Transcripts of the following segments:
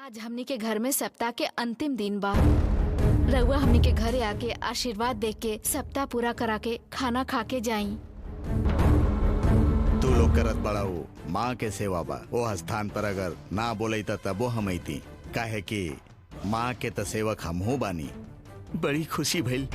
आज हमनी के घर में सप्ताह के अंतिम दिन बा। रउआ हमनी के घरे आके आशीर्वाद दे के सप्ताह पूरा करा के खाना खा के जाई। तू लोग करत बड़ा हो माँ के सेवा बा। वो स्थान पर अगर ना बोले तबो हम अइती, काहे कि माँ के त सेवक हमहू बानी। बड़ी खुशी भइल।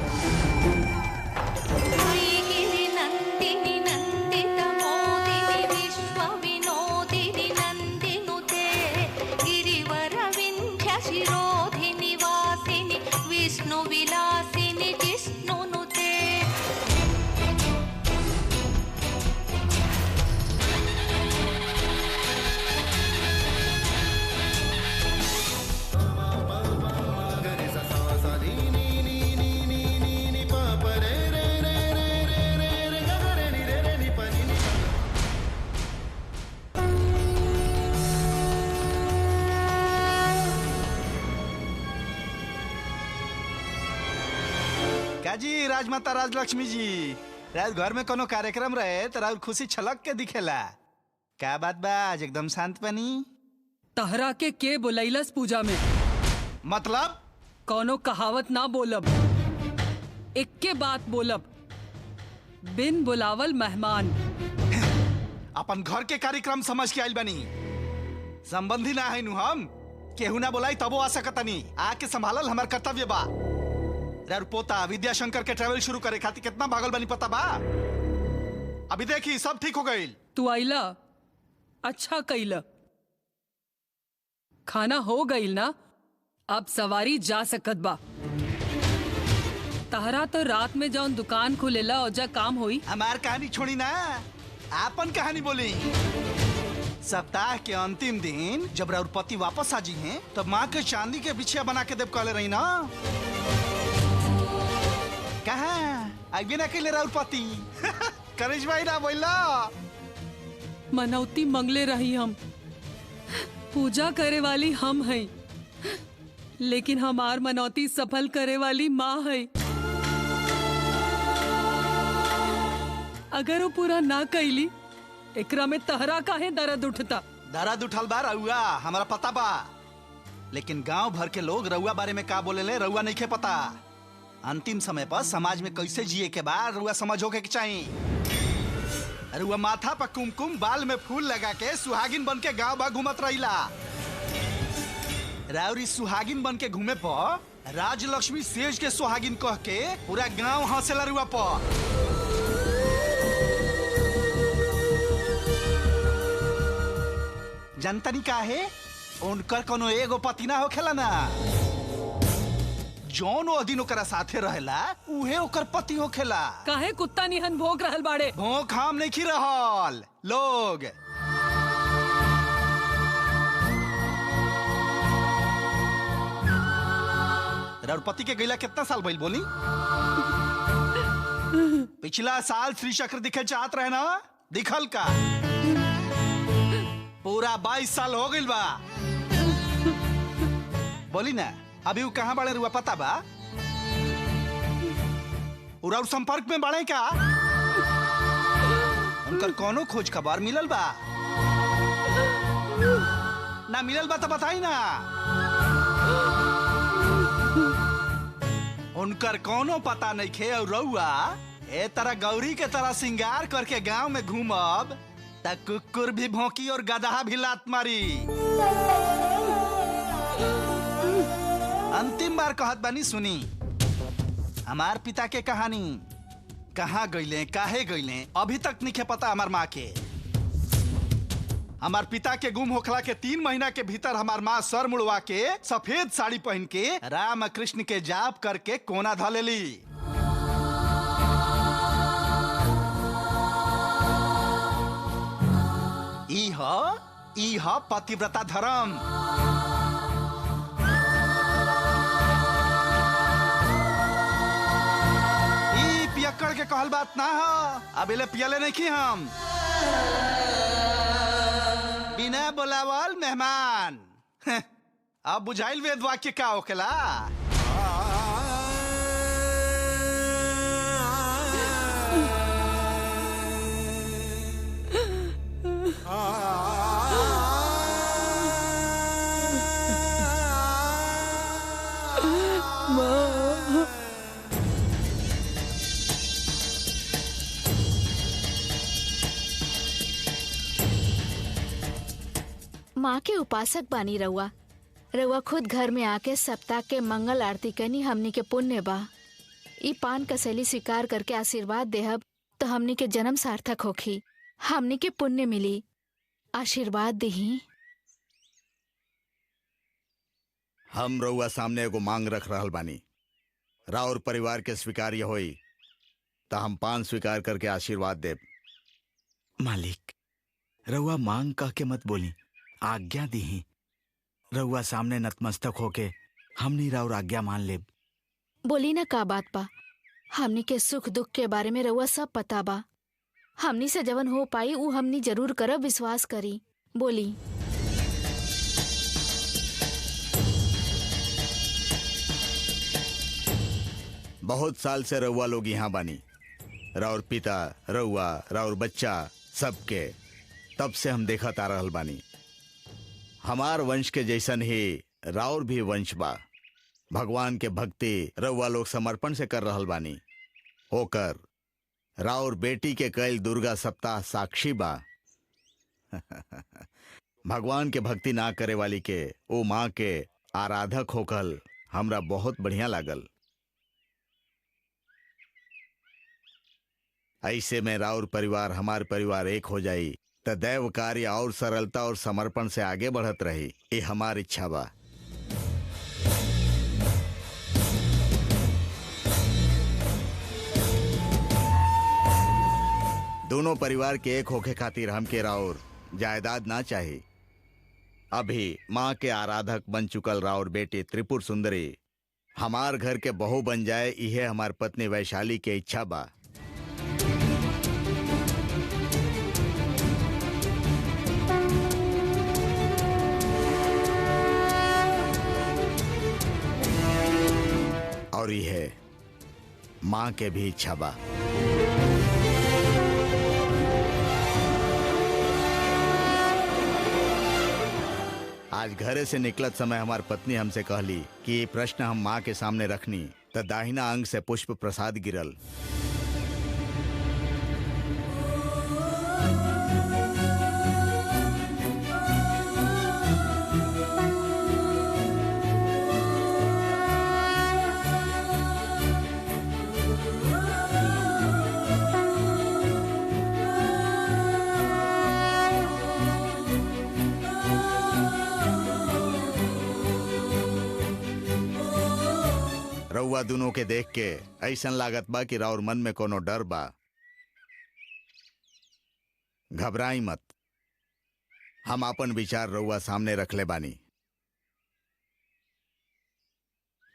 जी राजमाता राजलक्ष्मी जी, रात घर में कोनो कार्यक्रम रहे तो राउर खुशी छलक के दिखेला। क्या बात बा, आज एकदम शांत बनी? तहरा के बुलैलस पूजा में? मतलब कोनो कहावत ना बोलब, इक्के बात बोलब, बिन बुलावल मेहमान। अपन घर के कार्यक्रम समझ के आइल बनी। संबंधी ना है नु हम, केहू ना बोलाई तबो आ सकतनी। आके संभालल हमार कर्तव्य बा। यार पोता विद्याशंकर के ट्रैवल शुरू करे खातिर कितना भागल बनी पता बा? अभी देखी सब ठीक हो गई। तू आइला, अच्छा कइला। खाना हो गईल ना, अब सवारी जा सकत बा। तहरा तो रात में जौन दुकान खुलेला ओजा काम होई। हमार कहानी छोड़ी ना, आपन कहानी बोली। सप्ताह के अंतिम दिन जब राउर पति वापस आजी हैं, तब माँ के चांदी के बिछिया बना के देव कहले रही ना। कहाँ आगे ना के ले राउर पति? करिश भाई ना बोला। मनौती मंगले रही हम, पूजा करे वाली हम हैं, लेकिन हमार मनौती सफल करे वाली माँ है। अगर वो पूरा ना कैली, एकरा में तहरा काहे दर्द उठता? दर्द उठल बा रउआ, हमारा पता बा। लेकिन गांव भर के लोग रउआ बारे में का बोले ले रउआ नहीं खे पता। अंतिम समय पर समाज में कैसे जिए के बाद रउआ समझ होके चाहिए। रउआ माथा पर कुमकुम, बाल में फूल लगा के सुहागिन बन के गाँव भर घूमत रहिला। राउरी सुहागिन बन के घूमे पर राजलक्ष्मी सेज के सुहागिन कह के पूरा गाँव हंसेला रउआ पर। जनतनी का है उनकर कोनो एगो पति ना होखेला ना। जौन ओ दिन ओकरा साथे रहेला उहे ओकर पति होखेला। काहे कुत्ता निहन भोंक रहल बाड़े? भोंक हम नहीं खी रहल लोग। राउर पति के गईला कितना साल भइल बोली? पिछला साल श्री चक्र दिखे चाहत रहे ना, दिखल का? पूरा 22 साल हो गइल बा। बोली ना, अभी वो कहाँ बाड़े रुआ पता बा? और संपर्क में बाड़े क्या? उनकर कोनो खोज खबर मिलल बा? ना मिलल बा तो बताई ना। उनकर कोनो पता नहीं खे। और रउआ ए तरह गौरी के तरह सिंगार करके गांव में घूमब त कुकुर भी भौंकी और गदहा भी लात मारी। अंतिम बार कहत बानी सुनी, हमार पिता के कहानी। कहाँ गईले, काहे गईले, अभी तक नहीं पता हमार माँ के। हमार पिता के गुम होखला के 3 महीना के भीतर हमार माँ सर मुड़वा के सफेद साड़ी पहन के राम कृष्ण के जाप करके कोना धलेली। इह पतिव्रता धर्म। पियक्कड़ के कहल बात ना हो। अब इले पियले नहीं की हम। बिना बुलावल मेहमान। अब बुझाइल वेद वाक्य का होकेला। माँ के उपासक बानी रउआ। रउआ खुद घर में आके सप्ताह के मंगल आरती करनी हमनी के पुण्य बा। ई पान कसैली स्वीकार करके आशीर्वाद देहब तो हमनी के जन्म सार्थक होखी, हमनी के पुण्य मिली। आशीर्वाद देही। हम रउआ सामने एगो मांग रख रहल बानी। राउर परिवार के स्वीकार्य होई तो हम पान स्वीकार करके आशीर्वाद देब। मालिक, रउआ मांग कह के मत बोली, आज्ञा दीही। रउआ सामने नतमस्तक होके हमनी राउर आज्ञा मान लेब। बोली ना का बात बा। हमनी के सुख दुख के बारे में रउआ सब पता बा। हमनी से जवन हो पाई ऊ हमनी जरूर करब, विश्वास करी। बोली। बहुत साल से रउआ लोग यहाँ बानी। राउर पिता, रउआ, राउर बच्चा, सबके तब से हम देखत आ रहल बानी। हमार वंश के जैसन ही राउर भी वंश बा। भगवान के भक्ति रउआ लोग समर्पण से कर रहल बानी। होकर राउर बेटी के कल दुर्गा सप्ताह साक्षी बा। भगवान के भक्ति ना करे वाली के ओ माँ के आराधक होकल हमरा बहुत बढ़िया लागल। ऐसे में राउर परिवार हमार परिवार एक हो जाई त दैव कार्य और सरलता और समर्पण से आगे बढ़त रही। ये हमार इच्छा बा। दोनों परिवार के एक होके खातिर हमके राउर जायदाद ना चाहिए। अभी माँ के आराधक बन चुकल राउर बेटी त्रिपुर सुंदरी हमार घर के बहू बन जाए, यह हमार पत्नी वैशाली के इच्छा बा। और यह माँ के भी इच्छा बा। आज घरे से निकलत समय हमार पत्नी हमसे कहली कि ये प्रश्न हम माँ के सामने रखनी तो दाहिना अंग से पुष्प प्रसाद गिरल। रउआ दोनों के देख के ऐसन लागत बा कि राउर मन में कोनो डर बा। घबराई मत, हम अपन विचार रउआ सामने रख ले बानी।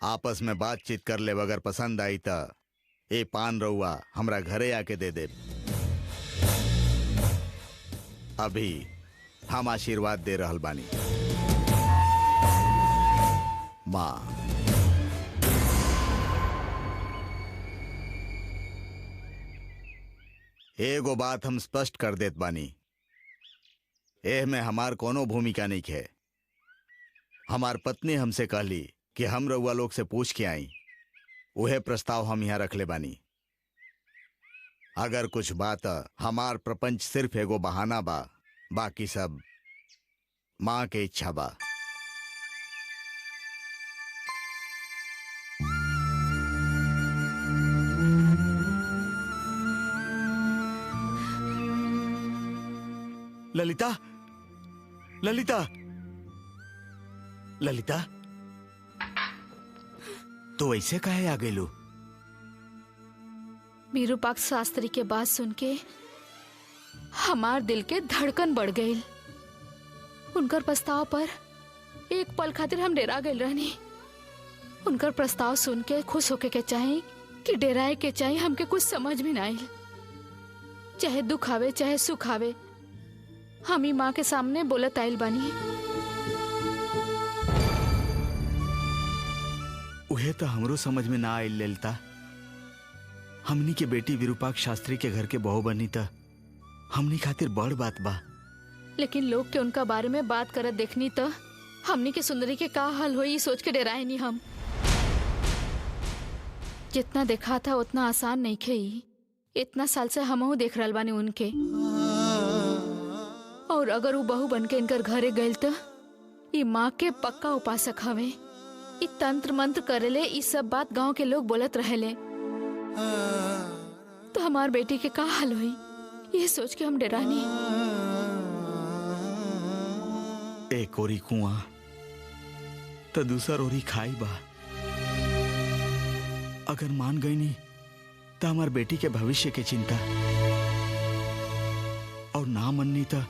आपस में बातचीत कर ले, अगर पसंद आई त ए पान रउआ हमरा घरे आके दे दे। अभी हम आशीर्वाद दे रहल बानी। माँ, एगो बात हम स्पष्ट कर देत बानी, एह में हमार कोनो भूमिका नहीं है। हमार पत्नी हमसे कहली कि हम रउआ लोग से पूछ के आई, उहे प्रस्ताव हम यहाँ रख ले बानी। अगर कुछ बात हमार प्रपंच सिर्फ एगो बहाना बा, बाकी सब माँ के इच्छा बा। ललिता, ललिता, ललिता, तो ऐसे काहे आ गइलू? विरूपाक्ष शास्त्री के बात सुन के हमार दिल के धड़कन बढ़ गई। उनकर प्रस्ताव पर एक पल खातिर हम डेरा गए रहनी। उनकर प्रस्ताव सुन के खुश होके के चाहे कि डेराए के चाहे, हमके कुछ समझ में ना आई। चाहे दुख आवे चाहे सुख आवे, हम ही माँ के सामने बोलत आइल बानी। उहे तो हमरो समझ में ना आइल ललिता। हमनी के बेटी विरूपाक्ष शास्त्री के घर के बहू बनी त हमनी खातिर बड़ बात बा। लेकिन लोग के उनका बारे में बात करत देखनी तो हमनी के सुंदरी के का हाल होई सोच के डराए नहीं। हम जितना देखा था उतना आसान नहीं खे। इतना साल से हमहू देख रहल बानी उनके, और और अगर वो बहू बन के इनकर घरे गइल तो ई माँ के पक्का उपासक हवे। ई तंत्र मंत्र करेले, ई सब बात गांव के लोग बोलत रहेले। तो हमार बेटी के का हाल हुई ये सोच के हम डरानी। एक ओरी कुआं तो दूसर ओरी खाई बा। अगर मान गई नहीं तो हमार बेटी के भविष्य के चिंता, और ना मननी तो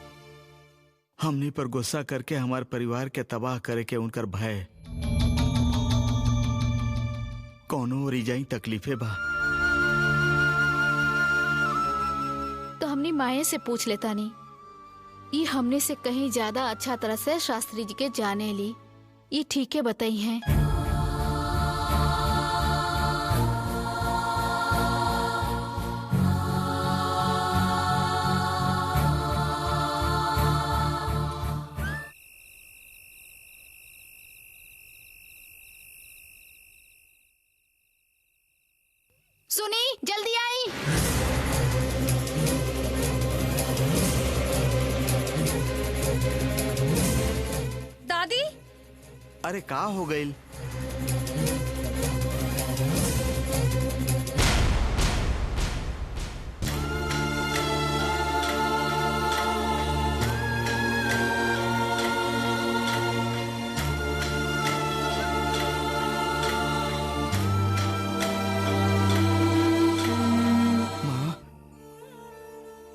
हमने पर गुस्सा करके हमार परिवार के तबाह करे के उनकर भय। कौनो ओरी जाई तकलीफे बा। तो हमने माए से पूछ लेता नहीं। ये हमने से कहीं ज्यादा अच्छा तरह से शास्त्री जी के जाने ली। ये ठीक है बताई हैं। सुनी, जल्दी आई। दादी, अरे का हो गई?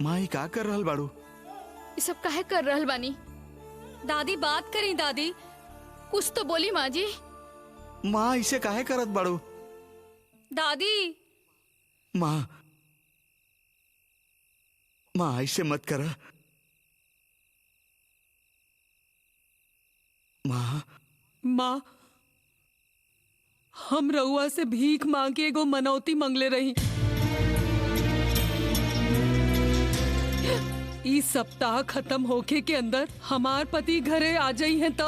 माँ का कर रहल बाड़ू? ये सब काहे कर रहल बानी? दादी बात करी। दादी कुछ तो बोली माँ जी। माँ इसे काहे करत बाड़ू? दादी माँ ऐसे मत कर। माँ, हम रउआ से भीख मांग के एगो मनौती मंगले रही। इस सप्ताह खत्म होके के अंदर हमार पति घरे आ जाई हैं तो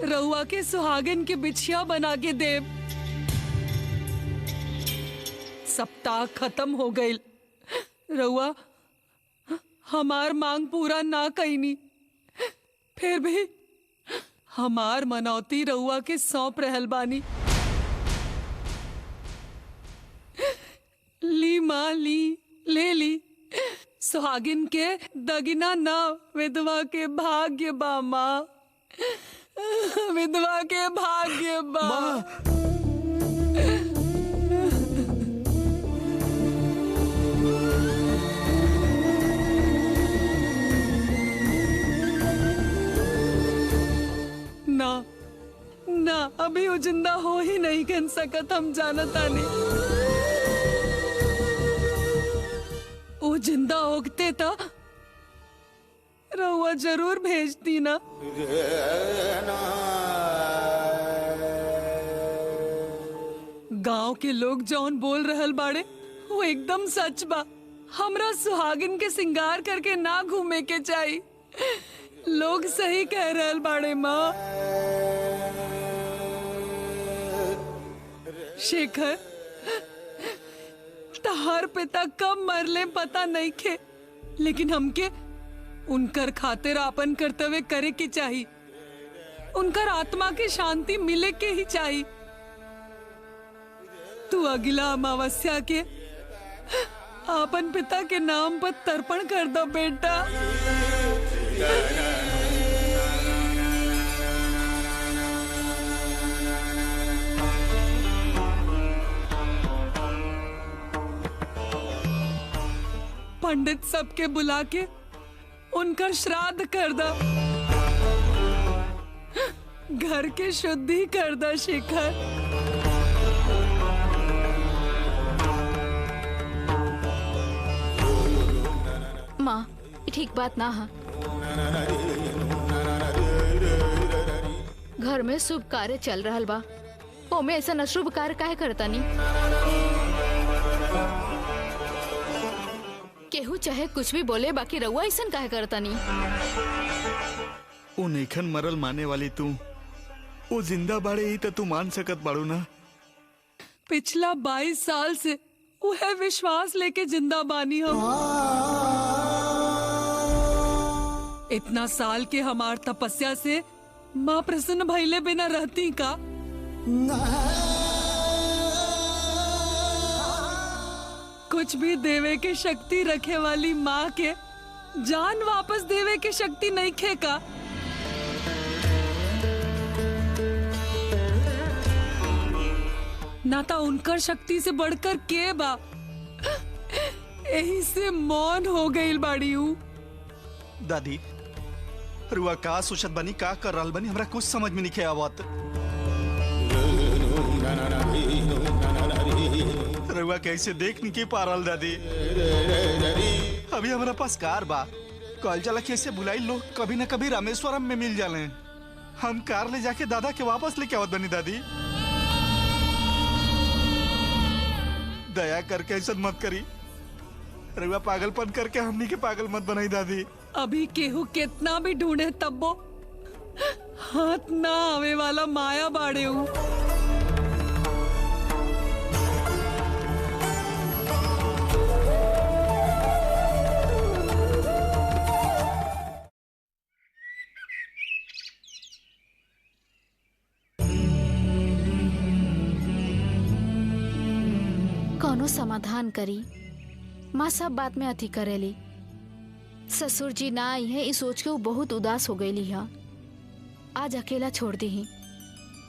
रउआ के सुहागन के बिछिया बना के देव। सप्ताह खत्म हो गई, रउआ हमार मांग पूरा ना कईनी, फिर भी हमार मनौती रउआ के सौंप रहल बानी। ली माँ, ले ली। सुहागिन के दगिना ना, विधवा के भाग्य बा माँ, विधवा के भाग्य बा। ना ना, अभी वो जिंदा हो ही नहीं कन सकत, हम जानता नहीं। वो जिंदा होते तो रउआ जरूर भेजती ना। गांव के लोग जौन बोल रहल बाड़े वो एकदम सच बा। हमरा सुहागिन के सिंगार करके ना घूमे के चाहिए। लोग सही कह रहल बाड़े माँ। शेखर, तहार पिता कब मरले पता नहीं खे, लेकिन हमके उनकर खातिर आपन कर्तव्य करे के चाहिए। उनकर आत्मा की शांति मिले के ही चाहिए। तू अगला अमावस्या के आपन पिता के नाम पर तर्पण कर दो बेटा। पंडित सबके बुला के उनका श्राद्ध कर दो। घर के शुद्धि कर दो शेखर। माँ, ठीक बात ना है। घर में शुभ कार्य चल रहा बा, ओमे ऐसा अशुभ कार्य काहे करता नहीं? केहू चाहे कुछ भी बोले, बाकी रउआ ऐसा काहे करता नहीं? वो नैखन मरल माने वाली तू, वो जिंदा बाड़े ही तो तू मान सकत बाड़ू ना। पिछला 22 साल से वो है विश्वास लेके जिंदा बानी हम। इतना साल के हमार तपस्या से माँ प्रसन्न भइले बिना रहती का? कुछ भी देवे के शक्ति रखे वाली माँ के जान वापस देवे के शक्ति नहीं खे का? ना तो उनकर शक्ति से बढ़कर के बा। यही से मौन हो गई बाड़ी हूँ। दादी रुआ का सोचत बनी, का कर रहल बनी, हमरा कुछ समझ में नहीं आवत। रुआ कैसे देख नहीं के पा रहल दादी। अभी हमारा पास कार बा, कल चला कैसे बुलाई लोग कभी न कभी रामेश्वरम में मिल जाले। हम कार ले जाके दादा के वापस लेके आवत बनी। दादी दया करके ऐसा मत करी, रुआ पागलपन करके हमनी के पागल मत बनाई दादी। अभी केहू कितना भी ढूंढे तब्बो हाथ ना आवे वाला माया बाड़े हूँ। कौनो समाधान करी, माँ सब बात में अति करेली। ससुर जी ना आई है इस सोच के वो बहुत उदास हो गई है। आज अकेला छोड़ दी ही,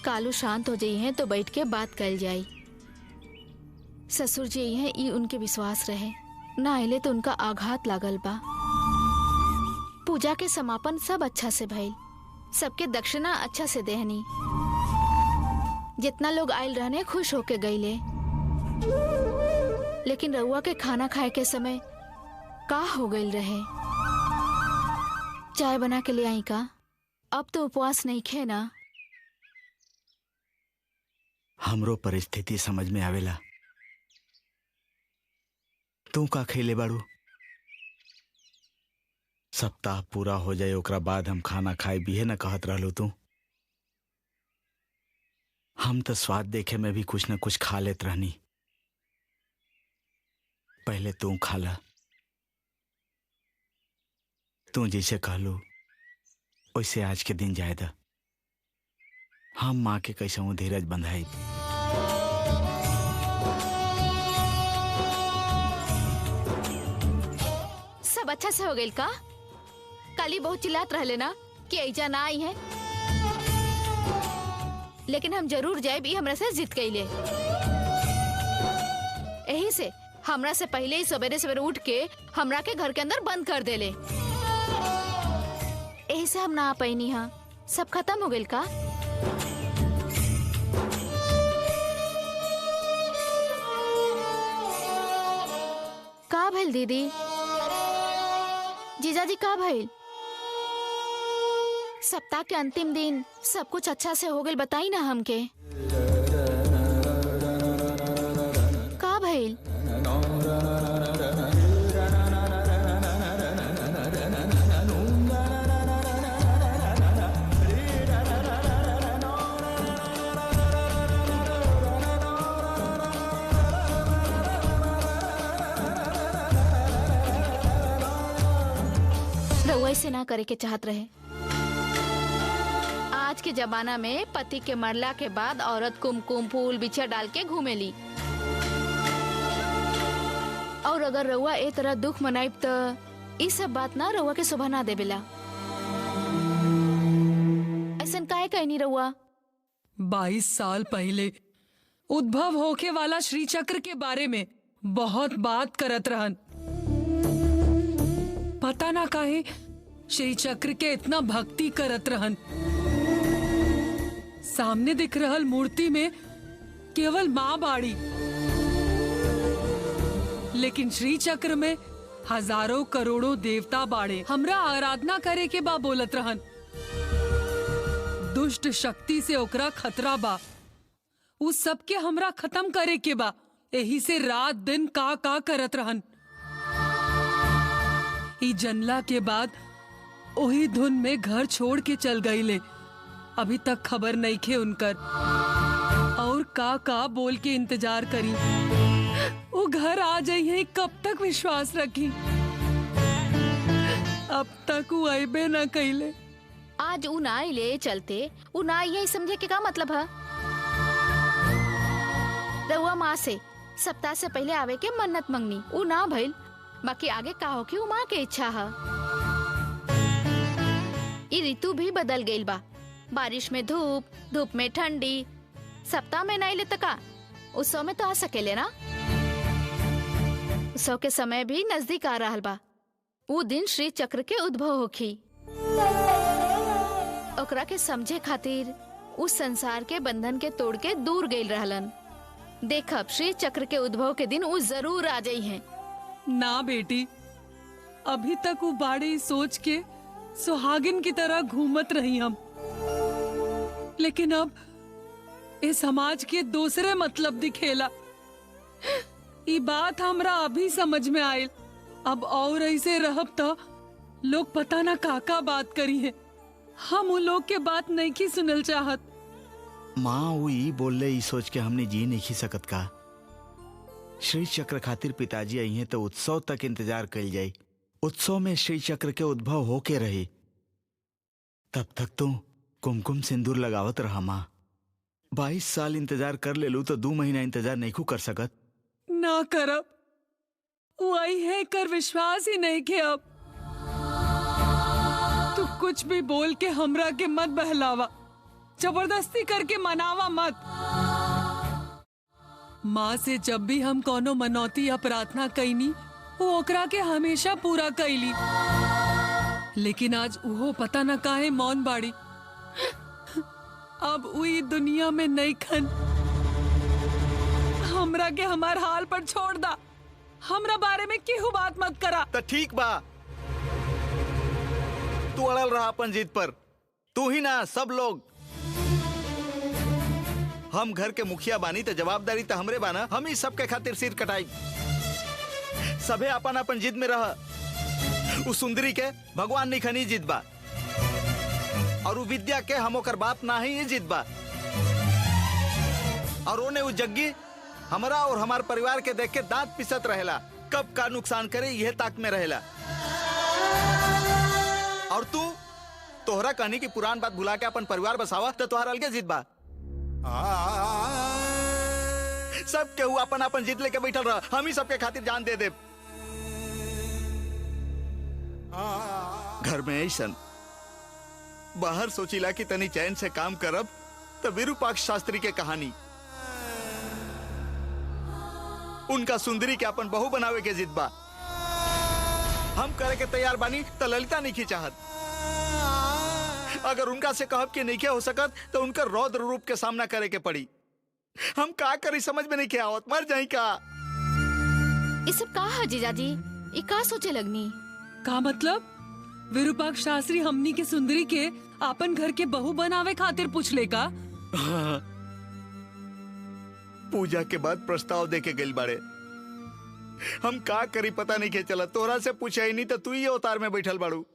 कालू शांत हो जाई है तो बैठ के बात कल जाई। ससुर जी आई है ये उनके विश्वास रहे, ना आइले तो उनका आघात लागल बा। पूजा के समापन सब अच्छा से भइल, सबके दक्षिणा अच्छा से देहनी। जितना लोग आयल रहने खुश होके गईले, लेकिन रउआ के खाना खाए के समय का हो गई रहे। चाय बना के ले आई का? अब तो उपवास नहीं खे ना। हमरो परिस्थिति समझ में आवेला। तू का खेले बाड़ू? सप्ताह पूरा हो जाए ओकरा बाद हम खाना खाए भी है न कहत रहलू तू। हम तो स्वाद देखे में भी कुछ न कुछ खा लेत रहनी। पहले तू खाला। तू जैसे कहलू वैसे आज के दिन जाए दा। हम माँ के कैसे हूँ धीरज बंधाई। सब अच्छा से हो गई का? काली बहुत चिल्लात रहले ना कि ऐजा ना आई है, लेकिन हम जरूर जाए भी हमरा से जिद कैले। यही से हमरा से पहले ही सवेरे सवेरे उठ के हमरा के घर के अंदर बंद कर देले। यही से हम ना आ पैनी। हाँ सब खत्म हो गई का? का भइल दीदी? जीजाजी का भइल? सप्ताह के अंतिम दिन सब कुछ अच्छा से हो गई, बताई ना हमके। का भइल? रउआ से ना करे के चाहत रहे। आज के जमाना में पति के मरला के बाद औरत कुमकुम फूल बिछिया डाल के घूमेली, और अगर रउआ ए तरह दुख मनाइब तो इस सब बात ना रउआ के शोभा ना देवेला। ऐसन काहे कहनी रउआ? 22 साल पहले उद्भव होके वाला श्री चक्र के बारे में बहुत बात करत रहन। पता ना काहे श्री चक्र के इतना भक्ति करत रहन। सामने दिख रहल मूर्ति में केवल माँ बाड़ी, लेकिन श्री चक्र में हजारों करोड़ों देवता बाड़े। हमरा आराधना करे के बा बोलत रहन। दुष्ट शक्ति से ओकरा खतरा बा, उस सब के हमरा खत्म करे के बा। यही से रात दिन का करत रहन। ई जनला के बाद वही धुन में घर छोड़ के चल गईले। अभी तक खबर नहीं खे उनकर, और का बोल के इंतजार करी। वो घर आ जाई है, कब तक विश्वास रखी? अब तक वो अबे न कैले। आज उ ना ले चलते उ ना यही समझे के का मतलब है। रहुआ माँ से सप्ताह से पहले आवे के मन्नत मंगनी, उ ना भइल। बाकी आगे का हो कि उ माँ के इच्छा है। ये ऋतु भी बदल गई बा, बारिश में धूप, धूप में ठंडी। सप्ताह में नहीं ले तका उत्सव में तो आ सकेले ना। उत्सव के समय भी नजदीक आ रहा बा। वो दिन श्री चक्र के उद्भव होखी। ओकरा के समझे खातिर उस संसार के बंधन के तोड़ के दूर गई रहलन। देखब श्री चक्र के उद्भव के दिन वो जरूर आ जाई हैं। ना बेटी, अभी तक वो बाड़ी सोच के सुहागिन की तरह घूमत रही हम। लेकिन अब इस समाज के दूसरे मतलब दिखेला। ये बात हमरा अभी समझ में आयल। अब और ऐसे रहब तो लोग पता ना काका बात करी है। हम उन लोग के बात नहीं की सुनल चाहत। माँ वो ई बोल रहे, ई सोच के हमने जी नहीं सकत का। श्री चक्र खातिर पिताजी आई हैं तो उत्सव तक इंतजार कल जाई। उत्सव में श्री चक्र के उद्भव होके रही, तब तक तो कुमकुम सिंदूर लगावत रहा। माँ 22 साल इंतजार कर ले लू तो 2 महीना इंतजार नहीं कर सकत। ना करब, वही है कर विश्वास ही नहीं के। अब तू कुछ भी बोल के हमरा के मत बहलावा, जबरदस्ती करके मनावा मत। माँ से जब भी हम कोनो मनौती या प्रार्थना कैनी वो ओकरा के हमेशा पूरा कैली। लेकिन आज वो पता न काहे मौन बाड़ी। अब वही दुनिया में नहीं खन। हमरा के हमार हाल पर छोड़ दा। हमरा बारे में केहू बात मत करा। तो ठीक बा, तू अड़ल रहा अपन जिद पर। तू ही ना, सब लोग। हम घर के मुखिया बानी तो जवाबदारी तो हमरे बाना। हम ही सबके खातिर सिर कटाई। सबे अपन अपन जिद में रह। उस सुंदरी के भगवान नहीं खनी जिद बा, और उ विद्या के हम ओकर बाप ना ही जिद बा। और ओने उ जग्गी हमरा और हमार परिवार के देख के दांत पिसत रहेला। कब का नुकसान करे यह ताक में रहेला। और तू तोहरा कहनी की पुरान बात भुला के अपन परिवार बसावा तो तोहरा अलगे जिद बा। सब केहू अपन अपन जिद लेके बैठल रहा। हम ही सबके खातिर जान दे दे। घर में ऐसन बाहर सोचिला कि तनी चैन से काम करब तो विरूपाक्ष शास्त्री के कहानी। उनका सुंदरी के अपन बहू बनावे के जिद बा। हम करे के तैयार बानी तो ललिता नहीं की चाहत। अगर उनका से कहब कि नहीं हो सकत तो उनका रौद्र रूप के सामना करे के पड़ी। हम का करी समझ में नहीं आवत। मर जाई का। ये सब का है जीजाजी? ये का सोचे लगनी? का मतलब? विरूपाक्ष शास्त्री हमनी के सुंदरी के अपन घर के बहू बनावे खातिर पूछ ले का? पूजा के बाद प्रस्ताव देके गइल बाड़े। हम का करी पता नहीं के चला। तोरा से पूछा ही नहीं तो तू ही अवतार में बैठल बाड़ू।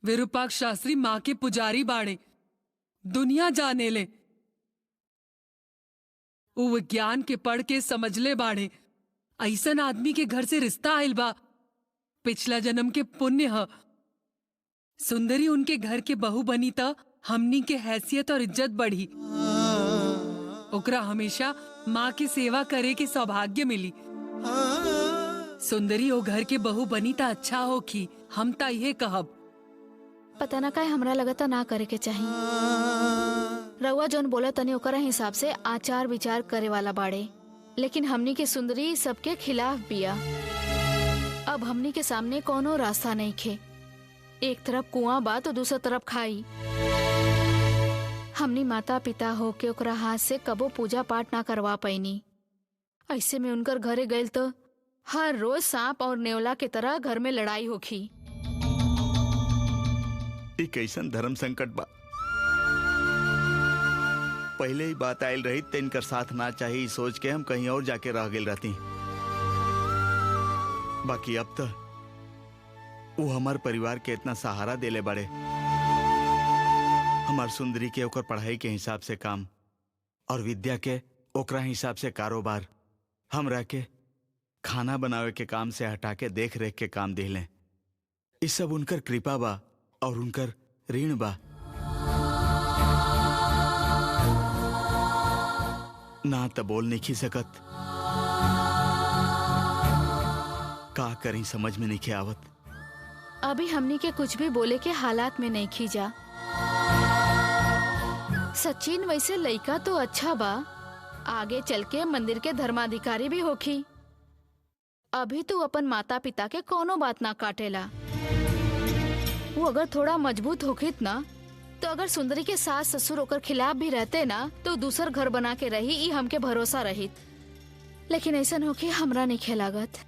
विरूपाक्ष शास्त्री माँ के पुजारी बाड़े, दुनिया जाने ले। वो विज्ञान के पढ़ के समझ ले बाड़े। ऐसन आदमी के घर से रिश्ता आइल बा, पिछला जन्म के पुण्य ह। सुंदरी उनके घर के बहू बनी त हमनी के हैसियत और इज्जत बढ़ी। ओकरा हमेशा माँ की सेवा करे के सौभाग्य मिली। सुंदरी ओ घर के बहू बनी त अच्छा होखी। हम ता ये कहब। पता ना काहे हमरा लगता ना करे के चाहिए। रउआ जौन बोला तनी ओकरा हिसाब से आचार विचार करे वाला बाड़े। लेकिन हमनी के सुंदरी सबके खिलाफ बिया। अब हमनी के सामने कोनो रास्ता नहीं खे। एक तरफ कुआं बा तो दूसरा तरफ खाई। हमनी माता पिता हो के ओकरा हाथ से कबो पूजा पाठ ना करवा पैनी। ऐसे में उनकर घरे गइल तो हर रोज सांप और नेवला के तरह घर में लड़ाई होखी। एक ऐसन धर्म संकट बा। पहले ही बात आयल रही तो इनकर साथ ना चाहिए सोच के हम कहीं और जाके रह गए रहती। बाकी अब तो वो हमार परिवार के इतना सहारा देले बड़े। हमार सुंदरी के ओकर पढ़ाई के हिसाब से काम और विद्या के ओकरा हिसाब से कारोबार हमरा के खाना बनावे के काम से हटा के देख रेख के काम दिले। इस सब उनकर कृपा बा और उनकर ऋण बा। ना तो बोल नहीं सकत, का करी समझ में नहीं आवत। अभी हमनी के कुछ भी बोले के हालात में नहीं खींचा। सचिन वैसे लड़का तो अच्छा बा, आगे चल के मंदिर के धर्माधिकारी भी होखी। अभी तू अपन माता पिता के कोनो बात ना काटेला। वो अगर थोड़ा मजबूत होखित ना, तो अगर सुंदरी के सास ससुर ओकर खिलाफ भी रहते ना, तो दूसर घर बना के रही, ई हमके भरोसा रहित। लेकिन ऐसा होके हमरा नहीं खेलागत।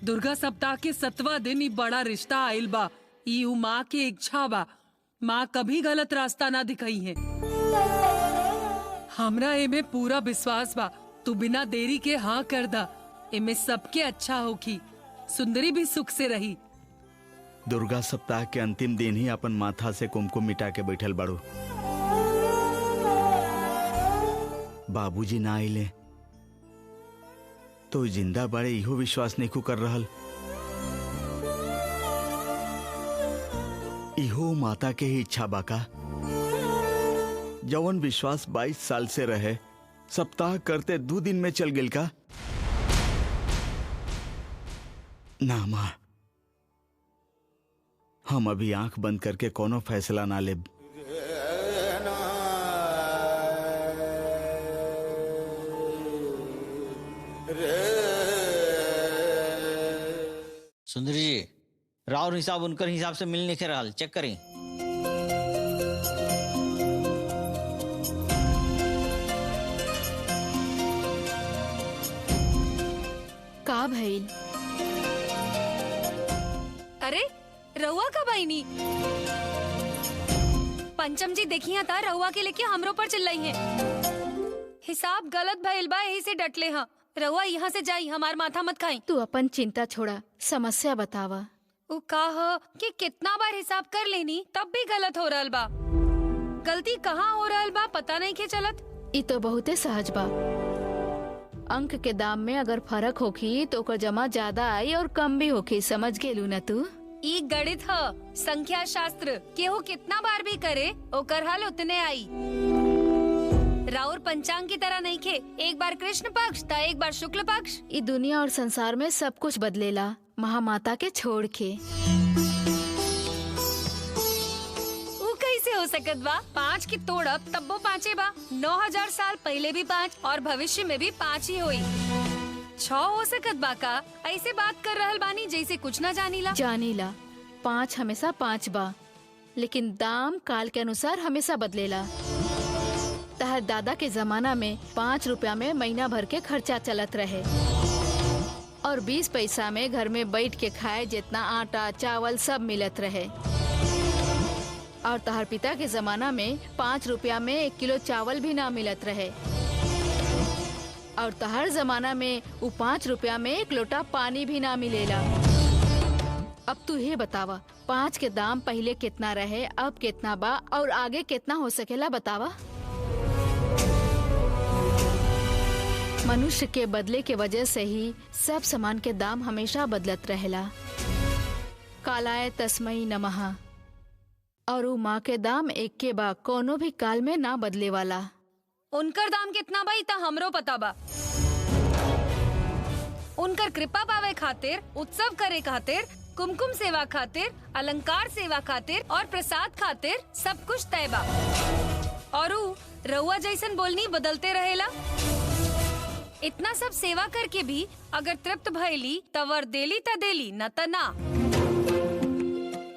दुर्गा सप्ताह के 7वां दिन ही बड़ा रिश्ता आइल बा। ई उ माँ के इच्छा बा। माँ कभी गलत रास्ता ना दिखाई है। हमरा एमे पूरा विश्वास बा। तू बिना देरी के हाँ कर दा। एमे सबके अच्छा होखी, सुंदरी भी सुख से रही। दुर्गा सप्ताह के अंतिम दिन ही अपन माथा से कुमकुम मिटा के बैठल बाड़ू। बाबूजी ना आइले तो जिंदा बाड़े इहो विश्वास नहीं कर रहल। इहो माता के ही इच्छा बाका। जवन विश्वास 22 साल से रहे, सप्ताह करते 2 दिन में चल गेल का? ना माँ, हम अभी आंख बंद करके कोनो फैसला ना लेब। सुंदरी जी, राउर हिसाब उनकर हिसाब से मिलने के रहल, चेक करी। का भइल? अरे रहुआ कब आई नी? पंचम जी देखिए था रहुआ के लेके हमरो पर चिल्लाई है। हिसाब गलत भइल बा, यही से डटले हाँ। रहुआ यहाँ से जाई, हमार माथा मत खाई। तू अपन चिंता छोड़ा, समस्या बतावा। उ कहा कि कितना बार हिसाब कर लेनी तब भी गलत हो रहल बा। गलती कहाँ हो रहल बा पता नहीं के चलत। ई तो बहुते सहज बा। अंक के दाम में अगर फर्क होखी तो ओकर जमा ज्यादा आई और कम भी होखी, समझ गेलू ना तू? ई गणित ह, संख्या शास्त्र। केहू कितना बार भी करे ओकर हल उतने आई। राउर पंचांग की तरह नहीं खे, एक बार कृष्ण पक्ष तो एक बार शुक्ल पक्ष। ई दुनिया और संसार में सब कुछ बदलेला, महामाता के छोड़ के। ऊ कैसे हो सकत बा? 5 की तोड़ब तब्बो 5 बा। 9000 साल पहले भी 5 और भविष्य में भी 5 ही होई। 6 हो सकत बा का? ऐसे बात कर रहल बानी जैसे कुछ ना जानीला। जानीला 5 हमेशा 5 बा, लेकिन दाम काल के अनुसार हमेशा बदलेला। तहर दादा के जमाना में 5 रुपया में महीना भर के खर्चा चलत रहे और 20 पैसा में घर में बैठ के खाए जितना आटा चावल सब मिलत रहे। और तहर पिता के जमाना में 5 रुपया में 1 किलो चावल भी ना मिलत रहे। और तहर जमाना में वो 5 रुपया में 1 लोटा पानी भी ना मिलेला। अब तू ये बतावा, 5 के दाम पहले कितना रहे, अब कितना बा और आगे कितना हो सकेला, बतावा। मनुष्य के बदले के वजह से ही सब सामान के दाम हमेशा बदलत रहेला। कालाय तस्मै नमः। और उ माँ के दाम एक के बा, कोनो भी काल में ना बदले वाला। उनकर दाम कितना बा ता हमरो पता बा। उनकर कृपा पावे खातिर, उत्सव करे खातिर, कुमकुम सेवा खातिर, अलंकार सेवा खातिर और प्रसाद खातिर सब कुछ तय बा। और उ रउआ जैसन बोलनी बदलते रहेला। इतना सब सेवा करके भी अगर तृप्त भइली त वर देली त देली, न त ना।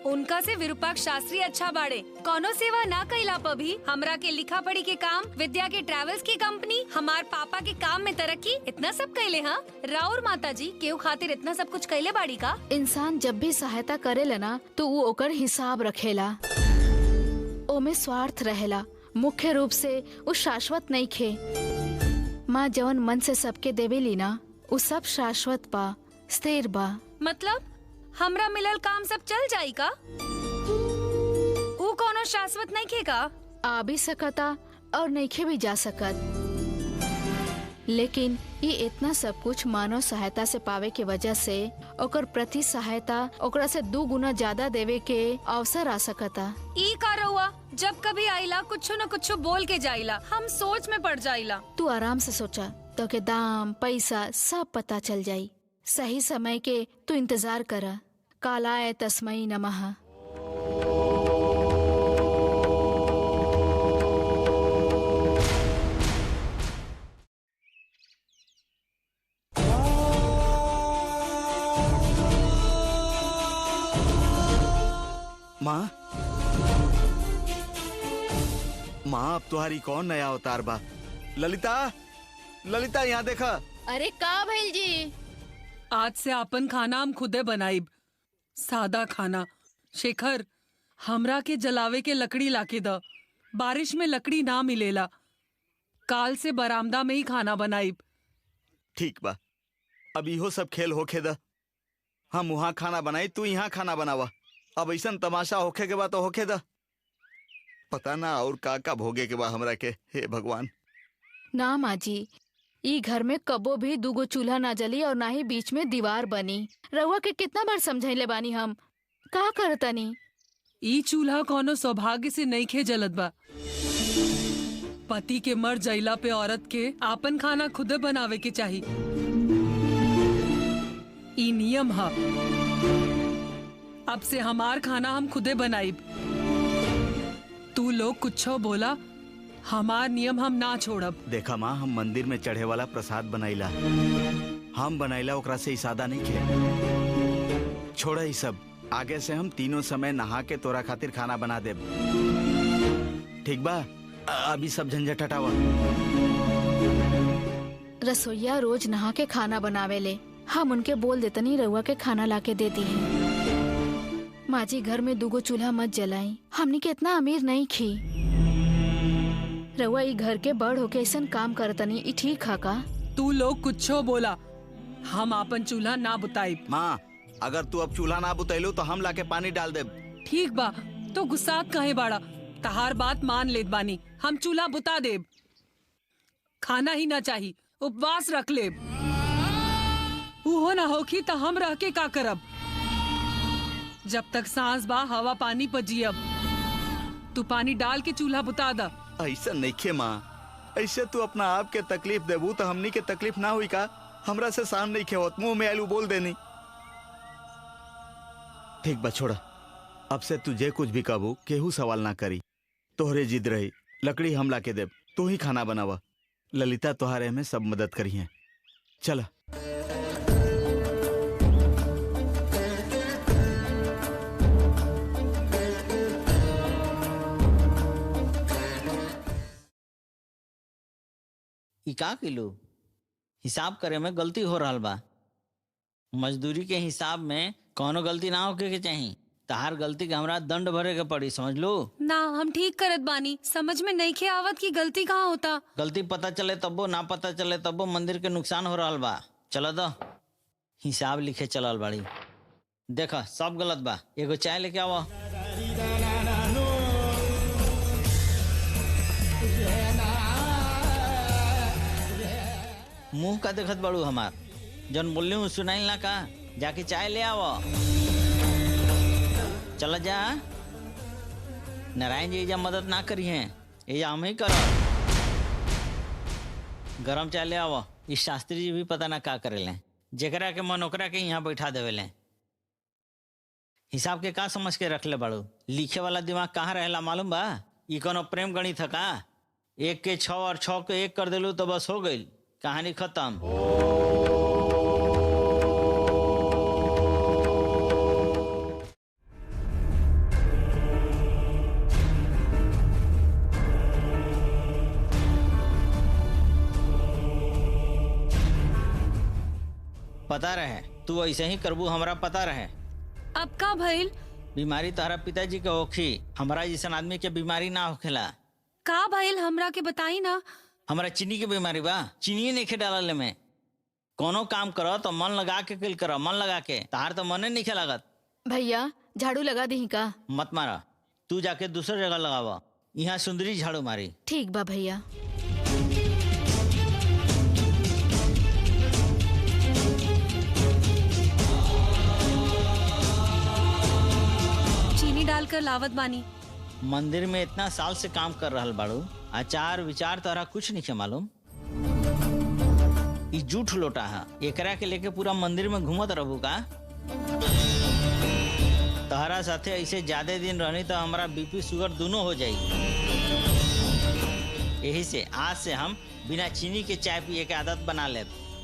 उनका से विरूपाक्ष शास्त्री अच्छा बाड़े। कोनो सेवा ना कैला पर भी हमरा के लिखा पढ़ी के काम, विद्या के ट्रेवल्स की कंपनी, हमार पापा के काम में तरक्की, इतना सब कैले। हाँ, राउर माता जी केहू खातिर इतना सब कुछ कैले बाड़ी का? इंसान जब भी सहायता करेला ना तो वो ओकर हिसाब रखेला। ओमे स्वार्थ रहेला, मुख्य रूप से वो शाश्वत नहीं खे। माँ जवन मन से सबके देवेली ना, वो सब शाश्वत बा, स्थिर बा। मतलब हमरा मिलल काम सब चल जाई का? ऊ कोनो शाश्वत नहीं खे का? आ भी सकता और नहीं खे भी जा सकत। लेकिन ये इतना सब कुछ मानव सहायता से पावे के वजह से ओकर प्रति सहायता ओकरा से 2 गुना ज्यादा देवे के अवसर आ सकता। ई का रउआ जब कभी आइला कुछ न कुछ बोल के जाइला, हम सोच में पड़ जाइला। तू आराम से सोचा तो के दाम पैसा सब पता चल जाई। सही समय के तू इंतजार करा। कालाय तस्मै नमः। माँ माँ, अब तुम्हारी कौन नया अवतार बा? ललिता, ललिता यहाँ देखा। अरे का भइल जी? आज से आपन खाना हम खुदे बनाइब, सादा खाना। शेखर, हमरा के जलावे के लकड़ी लाके द। बारिश में लकड़ी ना मिलेला। काल से बरामदा में ही खाना बनाइब। ठीक बा, अब इहो सब खेल होखे द। हम वहाँ खाना बनाई, तू यहाँ खाना बनावा। अब ऐसा तमाशा होखे के बा तो होखे द। पता ना और का भोगे के बा हमरा के। हे भगवान। ना माँ जी, ई घर में कबो भी 2 गो चूल्हा ना जली और ना ही बीच में दीवार बनी। रउआ के कितना बार समझाइले बानी हम, का करतनी? ई चूल्हा कोनो सौभाग्य से नहीं खे जलत बा। पति के मर जइला पे औरत के आपन खाना खुदे बनावे के चाही। ई नियम है। अब से हमार खाना हम खुदे बनाइब। तू लोग कुछो बोला, हमार नियम हम ना छोड़ब। देखा माँ, हम मंदिर में चढ़े वाला प्रसाद बनाइला, हम बनाइला, ओकरा से इसादा नहीं खे। छोड़ा ही सब। आगे से हम तीनों समय नहा के तोरा खातिर खाना बना देब। ठीक बा? अभी सब झंझट हटावा। रसोईया रोज नहा के खाना बनावे ले, हम उनके बोल देतनी रउआ के खाना लाके देती है। माँ जी, घर में 2 गो चूल्हा मत जलाई। हमनी के इतना अमीर नहीं खी। रउआ ई घर के बड़ होके ऐसा काम करतनी, ई ठीक है का? तू लोग कुछो बोला, हम आपन चूल्हा ना बुताइब। माँ, अगर तू अब चूल्हा ना बुतैलू तो हम लाके पानी डाल देब। ठीक बा, तो गुस्सा कहे बाड़ा? तहार बात मान लेत बानी, हम चूल्हा बुता देब। खाना ही ना चाही, उपवास रख लेब। उहो ना होखी तो हम रह के का करब? जब तक सांस बा हवा पानी पर जियब। तू पानी डाल के चूल्हा बुता दा। ऐसा नहीं खे माँ, ऐसे तू अपना आप के तकलीफ देबू तो हमनी के तकलीफ ना हुई का? हमरा से शान नहीं खे होत, मुंह में आलू बोल देनी। ठीक बा, छोड़ा। अब से तुझे कुछ भी कहबू केहू सवाल ना करी। तोहरे जिद रही, लकड़ी हम ला के देब, तू ही खाना बनावा। ललिता तोहारे में सब मदद करी है। चला। ई का किलो हिसाब करे में गलती हो रहा बा। मजदूरी के हिसाब में कोनो गलती ना होके के चाहिए। तहार गलती के हमरा दंड भरे के पड़ी, समझ लो। ना, हम ठीक करत बानी। समझ में नहीं खे आवत की गलती कहाँ होता। गलती पता चले तब्बो, ना पता चले तब्बो मंदिर के नुकसान हो रहा बा। चलो दो हिसाब लिखे चलल बाड़ी। देखा सब गलत बा। एगो चाय लेके आओ। मुंह का देखत बाड़ू हमार? जन बोलने हूँ सुनाई ना का? जाके चाय ले आओ। चला जा। नारायण जी एजा मदद ना करी हैं, एजा हम ही करो। गरम चाय ले आओ। इस शास्त्री जी भी पता ना का करे लें। जेकरा के मन ओकरा के यहाँ बैठा देवे लें। हिसाब के का समझ के रख ले बाड़ू? लिखे वाला दिमाग कहाँ रहेला मालूम बा? ई कोनो प्रेम गणित है का? 1 के 6 और 6 के 1 कर देलू तो बस हो गई, कहानी खत्म। पता रहे तू ऐसे ही करबू, हमरा पता रहे। अब का भइल? बीमारी तारा पिताजी के होखी, हमरा जैसन आदमी के बीमारी ना होखेला। का भइल हमरा के बताई ना। हमरा चीनी के बीमारी बा, चीनी नहीं खे डालल में। कोनो काम करो तो मन लगा के कल करो, मन लगा के। तार तो मने नहीं खे लागत। भैया झाड़ू लगा दी का? मत मारा, तू जाके दूसरी जगह लगावा। यहाँ सुंदरी झाड़ू मारी। ठीक बा भैया। डाल कर लावत बानी। मंदिर में इतना साल से काम कर रहल बाड़ू, आचार विचार तोहरा कुछ नहीं मालूम। ई झूठ लोटा है, एकरा के लेके पूरा मंदिर में घूमत रहू का? तहरा साथे ऐसे ज्यादा दिन रहनी तो हमारा बीपी शुगर दोनों हो जाई। यही से आज से हम बिना चीनी के चाय पिए के आदत बना ले।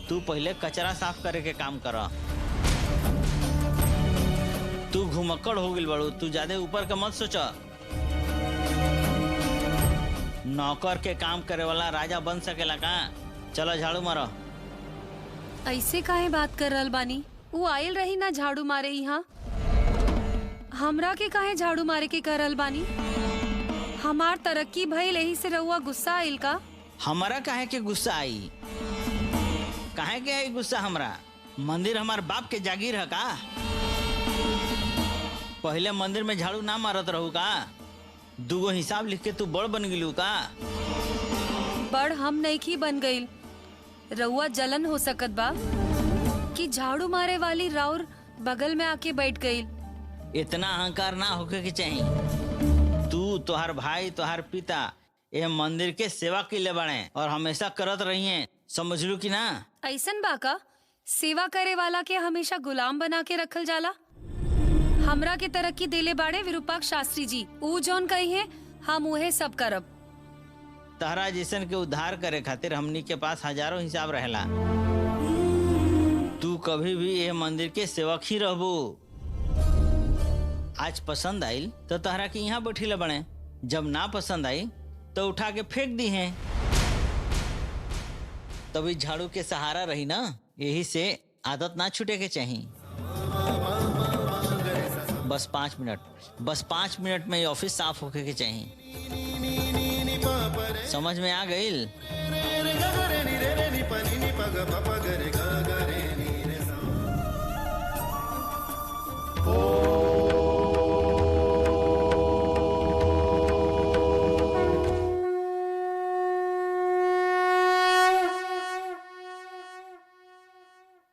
तू पहले कचरा साफ करे के काम कर। तू घुमक्कड़ हो गिल बड़ू, तू ज्यादा ऊपर का मत सोच। नौकर के काम करे वाला राजा बन सकेला का? चलो झाड़ू मारो। ऐसे काहे बात कर रहल बानी? वो आयल रही ना झाड़ू मारे यहाँ। हमरा के काहे झाड़ू मारे के कर रहल बानी? हमार तरक्की भइल यही से रहुआ गुस्सा आइल का? हमारा काहे के गुस्सा आई? काहे के आई गुस्सा हमरा? मंदिर हमार बाप के जागीर है का? पहले मंदिर में झाड़ू ना मारत रहू का? दूगो हिसाब लिख के तू बड़ बन गिलू का? बड़ हम नईखी बन गईल। रहुआ जलन हो सकत बा कि झाड़ू मारे वाली राउर बगल में आके बैठ गईल। इतना अहंकार ना होके के चाहिए। तू, तोहार भाई, तोहार पिता ये मंदिर के सेवा के लिए बने और हमेशा करत रही हैं, समझ लू कि ना? ऐसन बा का? सेवा करे वाला के हमेशा गुलाम बना के रखल जाला? हमरा के तरक्की देले बाड़े विरूपाक्ष शास्त्री जी। ऊ जौन कही है हम उहे सब करब। तहरा जैसन के उद्धार करे खातिर हमनी के पास हजारों हिसाब रहेला। तू कभी भी ये मंदिर के सेवक ही रहबू। आज पसंद आइल तो तहरा के यहाँ बैठिले बने, जब ना पसंद आई तो उठा के फेंक दी है। तभी झाड़ू के सहारा रही ना, यही से आदत ना छूटे के चाहिए। बस 5 मिनट, बस 5 मिनट में ये ऑफिस साफ होके के चाहिए। समझ में आ गई?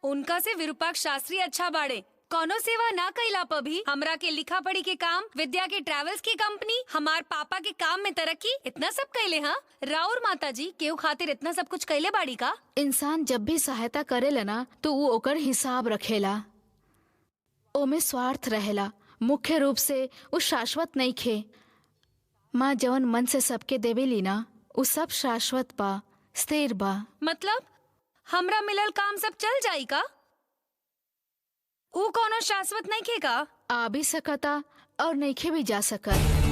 उनका से विरूपाक्ष शास्त्री अच्छा बाड़े। कौनो सेवा ना कैला पर भी हमरा के लिखा पढ़ी के काम, विद्या के ट्रेवल्स की कंपनी, हमार पापा के काम में तरक्की, इतना सब कैले। हाँ राउर माता जी केहू खातिर इतना सब कुछ कैले बाड़ी का? इंसान जब भी सहायता करेला ना तो वो ओकर हिसाब रखेला, ओमे स्वार्थ रहेला। मुख्य रूप से वो शाश्वत नहीं खे। माँ जवन मन से सबके देवेली ना वो सब शाश्वत बा, स्थिर बा। मतलब हमरा मिलल काम सब चल जाई का? ऊ कोनो शाश्वत नहीं खे का? आ भी सकता और नहीं खे भी जा सकत।